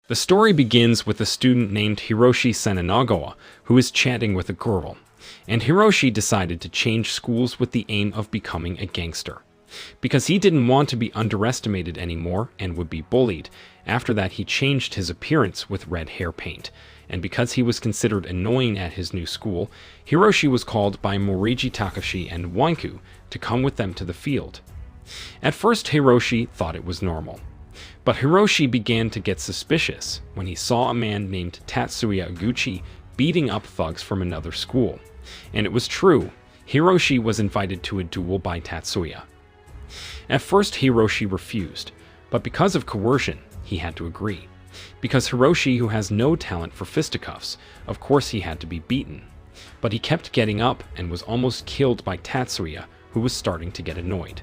The story begins with a student named Hiroshi Senanagawa who is chatting with a girl, and Hiroshi decided to change schools with the aim of becoming a gangster. Because he didn't want to be underestimated anymore and would be bullied, after that he changed his appearance with red hair paint, and because he was considered annoying at his new school, Hiroshi was called by Moriji Takashi and Wanku to come with them to the field. At first Hiroshi thought it was normal. But Hiroshi began to get suspicious when he saw a man named Tatsuya Guchi beating up thugs from another school. And it was true, Hiroshi was invited to a duel by Tatsuya. At first Hiroshi refused, but because of coercion, he had to agree. Because Hiroshi, who has no talent for fisticuffs, of course he had to be beaten. But he kept getting up and was almost killed by Tatsuya, who was starting to get annoyed.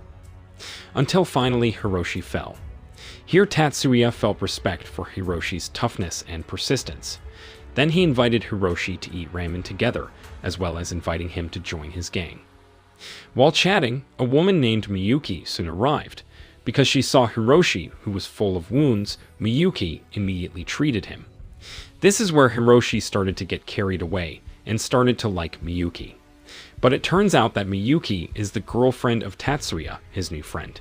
Until finally Hiroshi fell. Here Tatsuya felt respect for Hiroshi's toughness and persistence. Then he invited Hiroshi to eat ramen together, as well as inviting him to join his gang. While chatting, a woman named Miyuki soon arrived. Because she saw Hiroshi, who was full of wounds, Miyuki immediately treated him. This is where Hiroshi started to get carried away and started to like Miyuki. But it turns out that Miyuki is the girlfriend of Tatsuya, his new friend.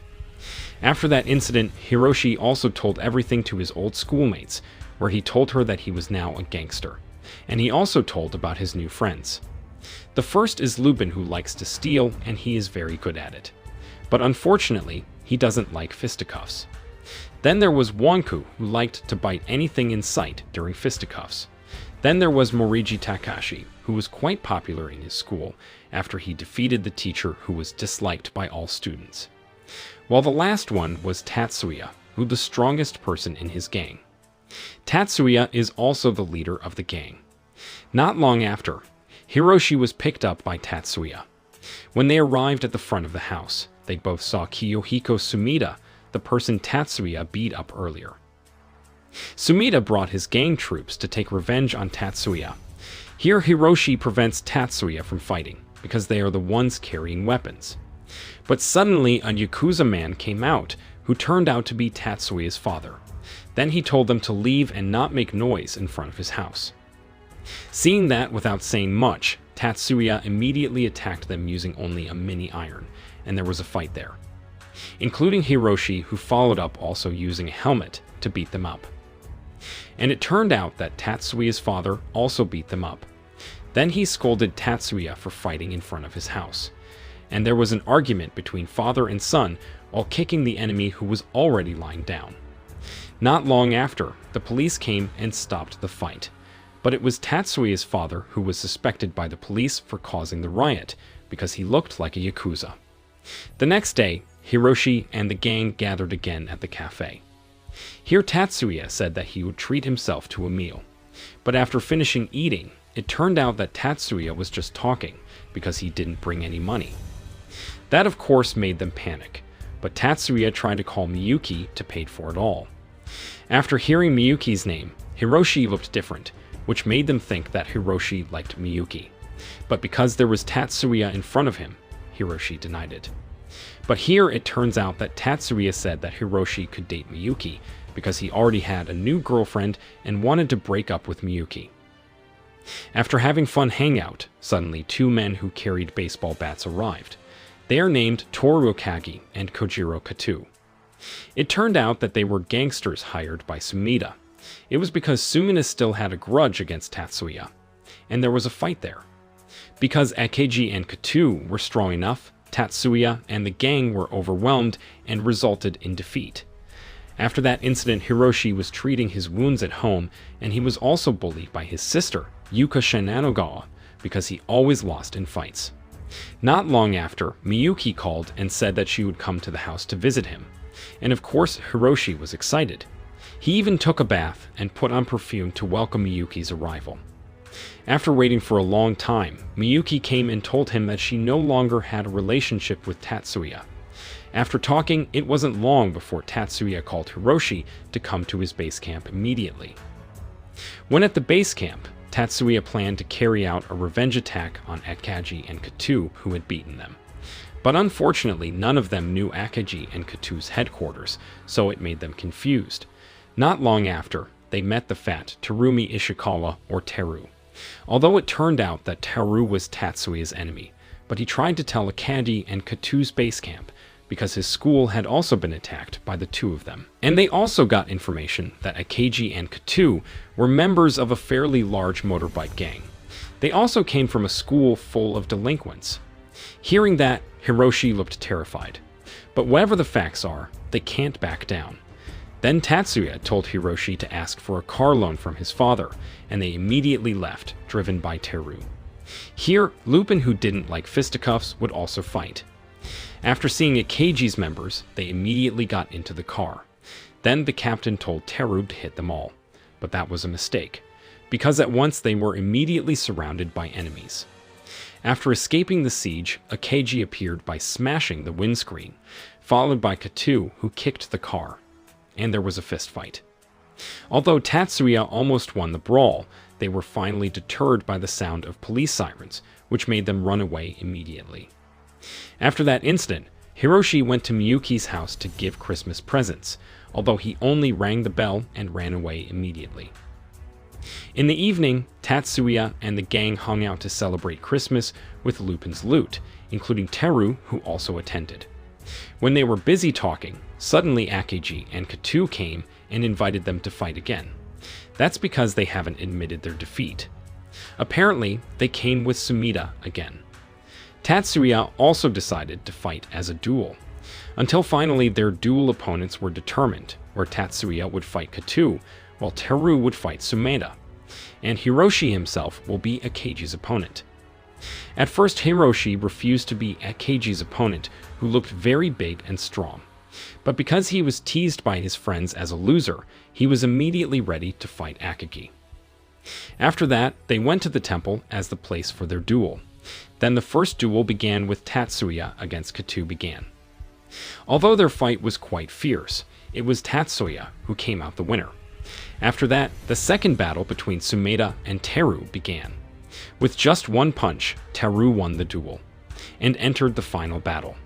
After that incident, Hiroshi also told everything to his old schoolmates, where he told her that he was now a gangster. And he also told about his new friends. The first is Lubin, who likes to steal, and he is very good at it. But unfortunately, he doesn't like fisticuffs. Then there was Wanku, who liked to bite anything in sight during fisticuffs. Then there was Moriji Takashi, who was quite popular in his school after he defeated the teacher who was disliked by all students. While the last one was Tatsuya, who the strongest person in his gang. Tatsuya is also the leader of the gang. Not long after, Hiroshi was picked up by Tatsuya. When they arrived at the front of the house, they both saw Kiyohiko Sumida, the person Tatsuya beat up earlier. Sumida brought his gang troops to take revenge on Tatsuya. Here Hiroshi prevents Tatsuya from fighting, because they are the ones carrying weapons. But suddenly a Yakuza man came out, who turned out to be Tatsuya's father. Then he told them to leave and not make noise in front of his house. Seeing that without saying much, Tatsuya immediately attacked them using only a mini iron, and there was a fight there. Including Hiroshi, who followed up also using a helmet to beat them up. And it turned out that Tatsuya's father also beat them up. Then he scolded Tatsuya for fighting in front of his house. And there was an argument between father and son while kicking the enemy who was already lying down. Not long after, the police came and stopped the fight. But it was Tatsuya's father who was suspected by the police for causing the riot, because he looked like a Yakuza. The next day, Hiroshi and the gang gathered again at the cafe. Here Tatsuya said that he would treat himself to a meal. But after finishing eating, it turned out that Tatsuya was just talking, because he didn't bring any money. That of course made them panic, but Tatsuya tried to call Miyuki to pay for it all. After hearing Miyuki's name, Hiroshi looked different, which made them think that Hiroshi liked Miyuki. But because there was Tatsuya in front of him, Hiroshi denied it. But here it turns out that Tatsuya said that Hiroshi could date Miyuki because he already had a new girlfriend and wanted to break up with Miyuki. After having fun hangout, suddenly two men who carried baseball bats arrived. They are named Toru Kagi and Kojiro Katu. It turned out that they were gangsters hired by Sumida. It was because Sumida still had a grudge against Tatsuya, and there was a fight there. Because Akeji and Katu were strong enough, Tatsuya and the gang were overwhelmed and resulted in defeat. After that incident, Hiroshi was treating his wounds at home, and he was also bullied by his sister, Yuka Shinanogawa, because he always lost in fights. Not long after, Miyuki called and said that she would come to the house to visit him. And of course, Hiroshi was excited. He even took a bath and put on perfume to welcome Miyuki's arrival. After waiting for a long time, Miyuki came and told him that she no longer had a relationship with Tatsuya. After talking, it wasn't long before Tatsuya called Hiroshi to come to his base camp immediately. When at the base camp, Tatsuya planned to carry out a revenge attack on Akaji and Katu, who had beaten them. But unfortunately, none of them knew Akaji and Katu's headquarters, so it made them confused. Not long after, they met the fat Terumi Ishikawa, or Teru. Although it turned out that Teru was Tatsuya's enemy, but he tried to tell Akagi and Katu's base camp because his school had also been attacked by the two of them. And they also got information that Akagi and Katu were members of a fairly large motorbike gang. They also came from a school full of delinquents. Hearing that, Hiroshi looked terrified. But whatever the facts are, they can't back down. Then Tatsuya told Hiroshi to ask for a car loan from his father, and they immediately left, driven by Teru. Here, Lupin, who didn't like fisticuffs, would also fight. After seeing Akagi's members, they immediately got into the car. Then the captain told Teru to hit them all, but that was a mistake, because at once they were immediately surrounded by enemies. After escaping the siege, Akagi appeared by smashing the windscreen, followed by Katu, who kicked the car, and there was a fist fight. Although Tatsuya almost won the brawl, they were finally deterred by the sound of police sirens, which made them run away immediately. After that incident, Hiroshi went to Miyuki's house to give Christmas presents, although he only rang the bell and ran away immediately. In the evening, Tatsuya and the gang hung out to celebrate Christmas with Lupin's loot, including Teru, who also attended. When they were busy talking, suddenly Akagi and Katu came and invited them to fight again. That's because they haven't admitted their defeat. Apparently, they came with Sumida again. Tatsuya also decided to fight as a duel, until finally their duel opponents were determined, where Tatsuya would fight Katu, while Teru would fight Sumida, and Hiroshi himself will be Akagi's opponent. At first, Hiroshi refused to be Akagi's opponent, who looked very big and strong. But because he was teased by his friends as a loser, he was immediately ready to fight Akagi. After that, they went to the temple as the place for their duel. Then the first duel began with Tatsuya against Katu began. Although their fight was quite fierce, it was Tatsuya who came out the winner. After that, the second battle between Sumida and Teru began. With just one punch, Teru won the duel, and entered the final battle.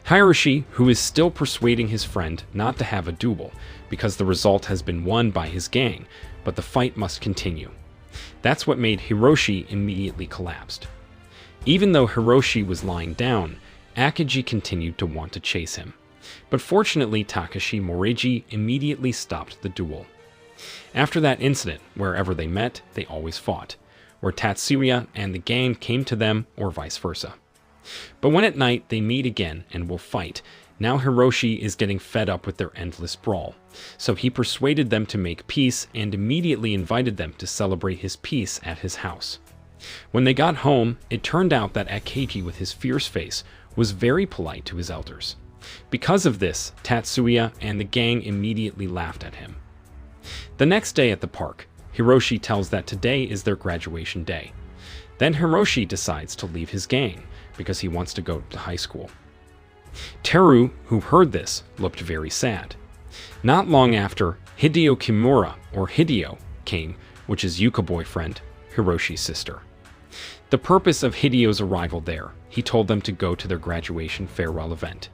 Hiroshi, who is still persuading his friend not to have a duel, because the result has been won by his gang, but the fight must continue. That's what made Hiroshi immediately collapsed. Even though Hiroshi was lying down, Akagi continued to want to chase him. But fortunately, Takashi Moreiji immediately stopped the duel. After that incident, wherever they met, they always fought, where Tatsuya and the gang came to them, or vice versa. But when at night they meet again and will fight, now Hiroshi is getting fed up with their endless brawl, so he persuaded them to make peace and immediately invited them to celebrate his peace at his house. When they got home, it turned out that Akagi, with his fierce face, was very polite to his elders. Because of this, Tatsuya and the gang immediately laughed at him. The next day at the park, Hiroshi tells that today is their graduation day. Then Hiroshi decides to leave his gang because he wants to go to high school. Teru, who heard this, looked very sad. Not long after, Hideo Kimura, or Hideo, came, which is Yuka boyfriend, Hiroshi's sister. The purpose of Hideo's arrival there, he told them to go to their graduation farewell event,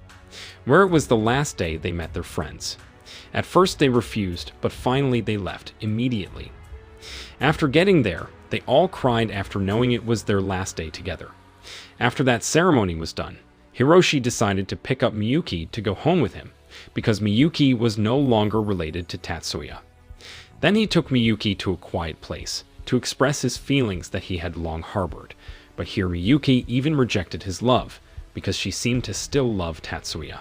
where it was the last day they met their friends. At first they refused, but finally they left immediately. After getting there, they all cried after knowing it was their last day together. After that ceremony was done, Hiroshi decided to pick up Miyuki to go home with him, because Miyuki was no longer related to Tatsuya. Then he took Miyuki to a quiet place, to express his feelings that he had long harbored, but here Miyuki even rejected his love, because she seemed to still love Tatsuya.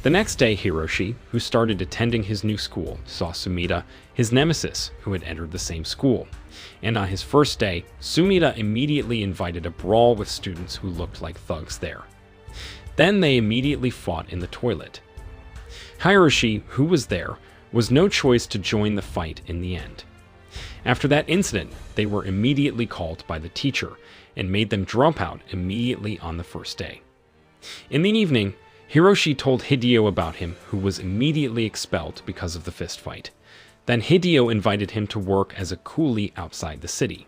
The next day, Hiroshi, who started attending his new school, saw Sumida, his nemesis, who had entered the same school. And on his first day, Sumida immediately invited a brawl with students who looked like thugs there. Then they immediately fought in the toilet. Hiroshi, who was there, was no choice to join the fight in the end. After that incident, they were immediately called by the teacher and made them drop out immediately on the first day. In the evening, Hiroshi told Hideo about him, who was immediately expelled because of the fist fight. Then Hideo invited him to work as a coolie outside the city.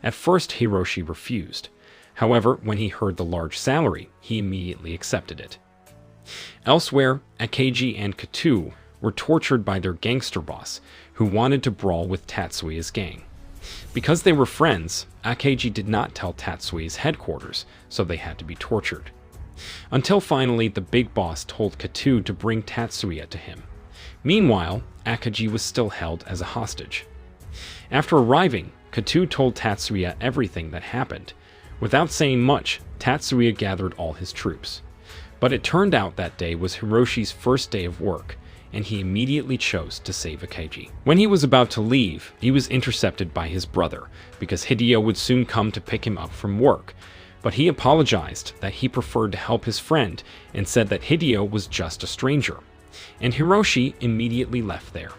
At first, Hiroshi refused. However, when he heard the large salary, he immediately accepted it. Elsewhere, Akagi and Katu were tortured by their gangster boss, who wanted to brawl with Tatsuya's gang. Because they were friends, Akeji did not tell Tatsuya's headquarters, so they had to be tortured. Until finally the big boss told Katu to bring Tatsuya to him. Meanwhile, Akeji was still held as a hostage. After arriving, Katu told Tatsuya everything that happened. Without saying much, Tatsuya gathered all his troops. But it turned out that day was Hiroshi's first day of work, and he immediately chose to save Akeji. When he was about to leave, he was intercepted by his brother, because Hideo would soon come to pick him up from work. But he apologized that he preferred to help his friend and said that Hideo was just a stranger. And Hiroshi immediately left there.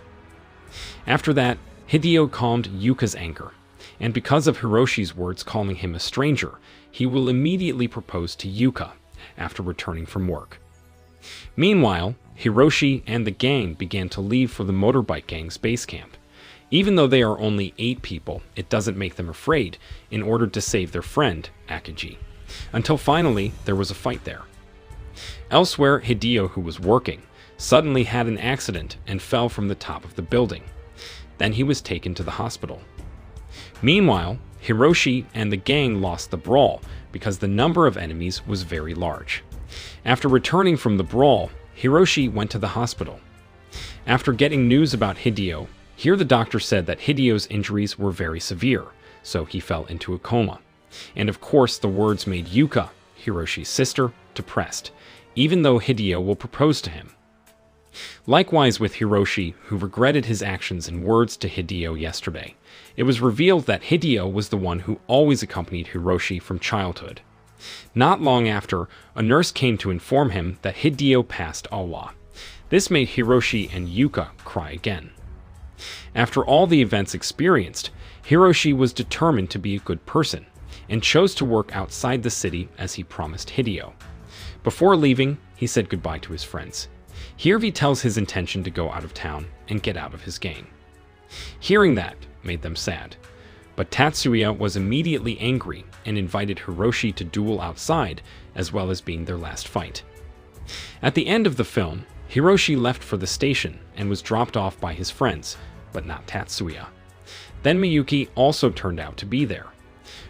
After that, Hideo calmed Yuka's anger, and because of Hiroshi's words calling him a stranger, he will immediately propose to Yuka after returning from work. Meanwhile, Hiroshi and the gang began to leave for the motorbike gang's base camp. Even though they are only 8 people, it doesn't make them afraid in order to save their friend, Akeji. Until finally, there was a fight there. Elsewhere, Hideo, who was working, suddenly had an accident and fell from the top of the building. Then he was taken to the hospital. Meanwhile, Hiroshi and the gang lost the brawl because the number of enemies was very large. After returning from the brawl, Hiroshi went to the hospital. After getting news about Hideo, here the doctor said that Hideo's injuries were very severe, so he fell into a coma. And of course the words made Yuka, Hiroshi's sister, depressed, even though Hideo will propose to him. Likewise with Hiroshi, who regretted his actions and words to Hideo yesterday. It was revealed that Hideo was the one who always accompanied Hiroshi from childhood. Not long after, a nurse came to inform him that Hideo passed Awa. This made Hiroshi and Yuka cry again. After all the events experienced, Hiroshi was determined to be a good person, and chose to work outside the city as he promised Hideo. Before leaving, he said goodbye to his friends. Here he tells his intention to go out of town and get out of his gang. Hearing that made them sad, but Tatsuya was immediately angry and invited Hiroshi to duel outside, as well as being their last fight. At the end of the film, Hiroshi left for the station and was dropped off by his friends, but not Tatsuya. Then Miyuki also turned out to be there.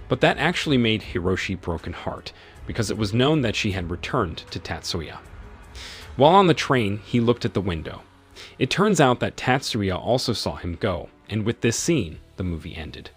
But that actually made Hiroshi broken heart, because it was known that she had returned to Tatsuya. While on the train, he looked at the window. It turns out that Tatsuya also saw him go, and with this scene, the movie ended.